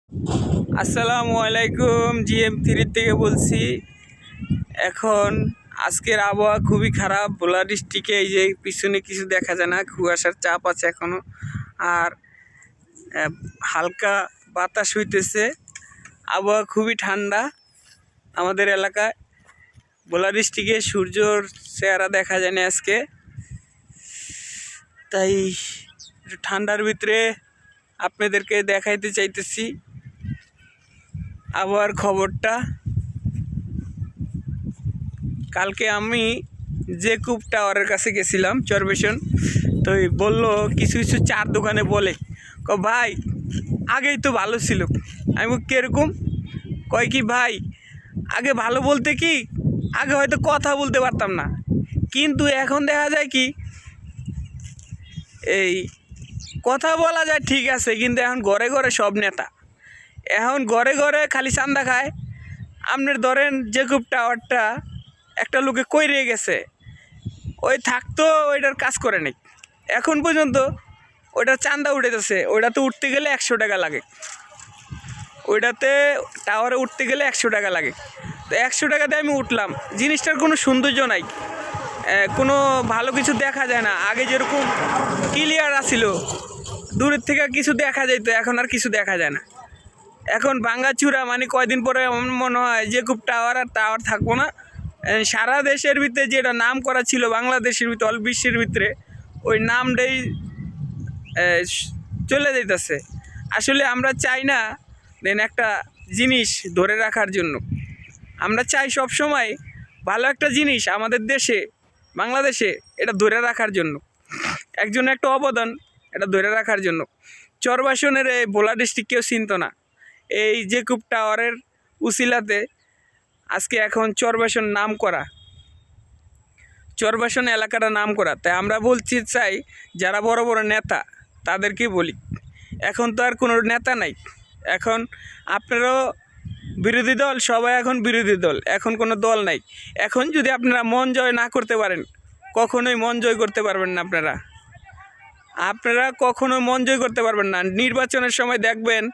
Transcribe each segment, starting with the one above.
আসসালামু আলাইকুম, GM3 থেকে বলছি। এখন আজকের আবহাওয়া খুবই খারাপ। ভোলা ডিস্ট্রিক্টে এই যে পিছনে কিছু দেখা যায় না, কুয়াশার চাপ আছে এখনো, আর হালকা বাতাস হইতেছে। আবহাওয়া খুবই ঠান্ডা আমাদের এলাকায়। ভোলা ডিস্ট্রিক্টে সূর্যর চেহারা দেখা যায় না আজকে, তাই ঠান্ডার ভিতরে আপনাদেরকে দেখাইতে চাইতেছি আবহাওয়ার খবরটা। কালকে আমি জেকুব টাওয়ারের কাছে গেছিলাম চরবেশন, তো বললো কিছু কিছু চার দোকানে বলে ভাই আগেই তো ভালো ছিল। আমি কীরকম? কয় কি ভাই আগে ভালো বলতে কি আগে হয়তো কথা বলতে পারতাম না, কিন্তু এখন দেখা যায় কি এই কথা বলা যায় ঠিক আছে, কিন্তু এখন ঘরে ঘরে সব নেতা, এখন ঘরে ঘরে খালি চান্দা খায়। আপনার ধরেন জেকুব টাওয়ারটা একটা লোকে কইরে গেছে, ওই থাকতো ওইটার কাজ করে নাই এখন পর্যন্ত, ওইটার চান্দা উঠেতেছে। ওইটাতে উঠতে গেলে 100 টাকা লাগে, ওইটাতে টাওয়ারে উঠতে গেলে 100 টাকা লাগে। তো 100 টাকা দিয়ে আমি উঠলাম, জিনিসটার কোনো সৌন্দর্য নাই, কোনো ভালো কিছু দেখা যায় না। আগে যেরকম ক্লিয়ার আসিল, দূরের থেকে কিছু দেখা যেত, এখন আর কিছু দেখা যায় না। এখন ভাঙ্গাচুরা, মানে কয়দিন পরে মনে হয় যে খুব টাওয়ার আর টাওয়ার থাকবো না। সারা দেশের ভিতরে যেটা নাম করা ছিল বাংলাদেশের ভিতরে, অল বিশ্বের ভিতরে ওই নামটাই চলে যাইতেছে। আসলে আমরা চাই না দেন একটা জিনিস ধরে রাখার জন্য, আমরা চাই সব সময় ভালো একটা জিনিস আমাদের দেশে বাংলাদেশে এটা ধরে রাখার জন্য, একজনের একটা অবদান এটা ধরে রাখার জন্য। চরবাসনের এই ভোলা ডিস্ট্রিক্ট কেউ চিনত না, এই জেকুব টাওয়ারের উসিলাতে আজকে এখন চরবাসন নাম করা, চরবাসন এলাকাটা নাম করা। তাই আমরা বলছি চাই যারা বড় বড় নেতা তাদেরকে বলি, এখন তো আর কোনো নেতা নাই, এখন আপনারাও বিরোধী দল, সবাই এখন বিরোধী দল, এখন কোনো দল নাই। এখন যদি আপনারা মন জয় না করতে পারেন, কখনোই মন জয় করতে পারবেন না। আপনারা কখনোই মন জয় করতে পারবেন না। নির্বাচনের সময় দেখবেন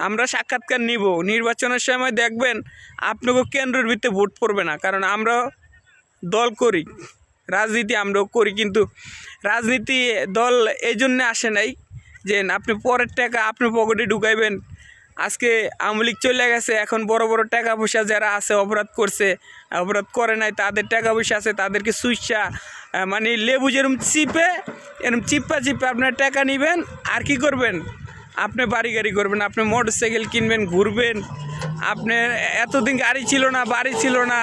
আমরা সাক্ষাৎকার নিব, নির্বাচনের সময় দেখবেন আপনাকে কেন্দ্রের ভিত্তিতে ভোট পড়বে না, কারণ আমরা দল করি, রাজনীতি আমরাও করি, কিন্তু রাজনীতি দল এই জন্যে আসে নাই যে আপনি পরের টাকা আপনি পকেটে ঢুকাইবেন। আজকে আওয়ামী লীগ চলে গেছে, এখন বড় বড় টাকা পয়সা যারা আছে, অপরাধ করছে, অপরাধ করে নাই, তাদের টাকা পয়সা আছে, তাদেরকে সুইচা মানে লেবু যেরকম চিপে এরকম চিপ্পা আপনার টাকা নেবেন, আর কি করবেন? আপনি বাড়ি গাড়ি করবেন, আপনি মোটর সাইকেল কিনবেন, ঘুরবেন। আপনার এতদিন গাড়ি ছিল না, বাড়ি ছিল না,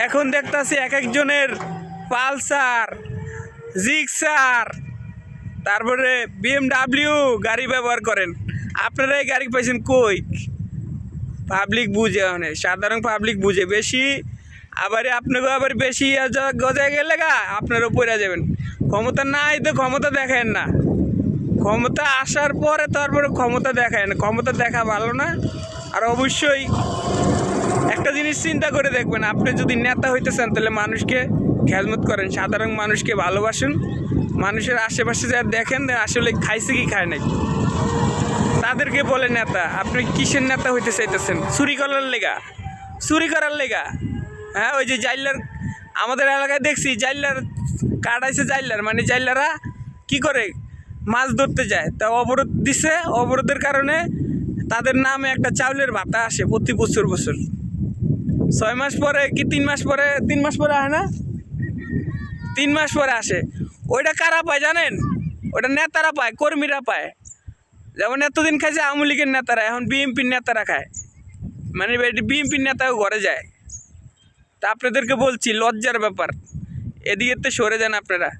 এখন দেখতেছি এক একজনের পালসার, জিক্সার, তারপরে BMW গাড়ি ব্যবহার করেন। আপনারা এই গাড়ি পাইছেন কই? পাবলিক বুঝে, মানে সাধারণ পাবলিক বুঝে বেশি, আবার আপনাকে আবার বেশি গজায় গেলে আপনারও পড়ে যাবেন। ক্ষমতা নাই তো ক্ষমতা দেখেন না, ক্ষমতা আসার পরে তারপরে ক্ষমতা দেখায় না, ক্ষমতা দেখা ভালো না। আর অবশ্যই একটা জিনিস চিন্তা করে দেখবেন, আপনি যদি নেতা হইতে চান তাহলে মানুষকে খেদমত করেন, সাধারণ মানুষকে ভালোবাসুন, মানুষের আশেপাশে যা দেখেন আসলে খাইছে কি খায় নাই তাদেরকে বলে নেতা। আপনি কিসের নেতা হইতে চাইতেছেন? চুরি করার লেগা? চুরি করার লেগা? হ্যাঁ, ওই যে জাইলার আমাদের এলাকায় দেখছি, জাইলার কাটাইছে, জাইলার মানে জাইলারা কি করে মাছ ধরতে যায়, তা অবরোধ দিছে, অবরোধের কারণে তাদের নামে একটা চাউলের ভাতা আসে প্রতি বছর 6 মাস পরে কি 3 মাস পরে, 3 মাস পরে আসে না, 3 মাস পরে আসে। ওইটা কারা পায় জানেন? ওটা নেতারা পায়, কর্মীরা পায়। যেমন এতদিন খাইছে আওয়ামী লীগের নেতারা, এখন BNPর নেতারা খায়, মানে BNPর নেতাও ঘরে যায়। তা আপনাদেরকে বলছি লজ্জার ব্যাপার, এদিকে তো সরে যান আপনারা।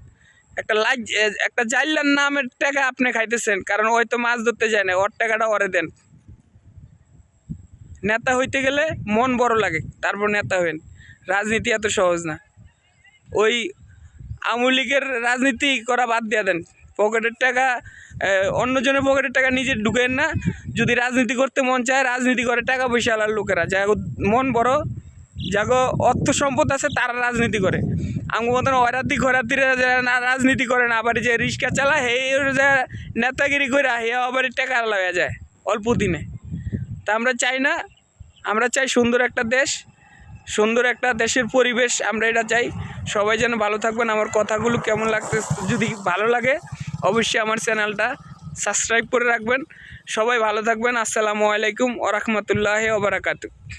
একটা জাইলার নামের টাকা আপনি খাইতেছেন, কারণ ওই তো মাছ ধরতে যায় না, ওর টাকাটা ওরে দেন। নেতা হইতে গেলে মন বড় লাগে, তারপর নেতা হইন। রাজনীতি এত সহজ না। ওই আওয়ামী লীগের রাজনীতি করা বাদ দিয়ে দেন, পকেটের টাকা অন্যজনের পকেটের টাকা নিজে ঢুকেন না। যদি রাজনীতি করতে মন চায়, রাজনীতি করে টাকা পয়সা আলার লোকেরা, যা মন বড়, যাগো অর্থ সম্পদ আছে, তারা রাজনীতি করে। আমার মতন অরাতি খরাতিরা যারা রাজনীতি করে না, আবার যে রিক্সা চালায়, হে যা নেতাগিরি করে হে আবার টাকা লাগা যায় অল্প দিনে। তা আমরা চাই না, আমরা চাই সুন্দর একটা দেশ, সুন্দর একটা দেশের পরিবেশ, আমরা এটা চাই। সবাই যেন ভালো থাকবেন। আমার কথাগুলো কেমন লাগতে, যদি ভালো লাগে অবশ্যই আমার চ্যানেলটা সাবস্ক্রাইব করে রাখবেন। সবাই ভালো থাকবেন। আসসালামু আলাইকুম ওয়া রাহমাতুল্লাহি ওয়া বারাকাতুহু।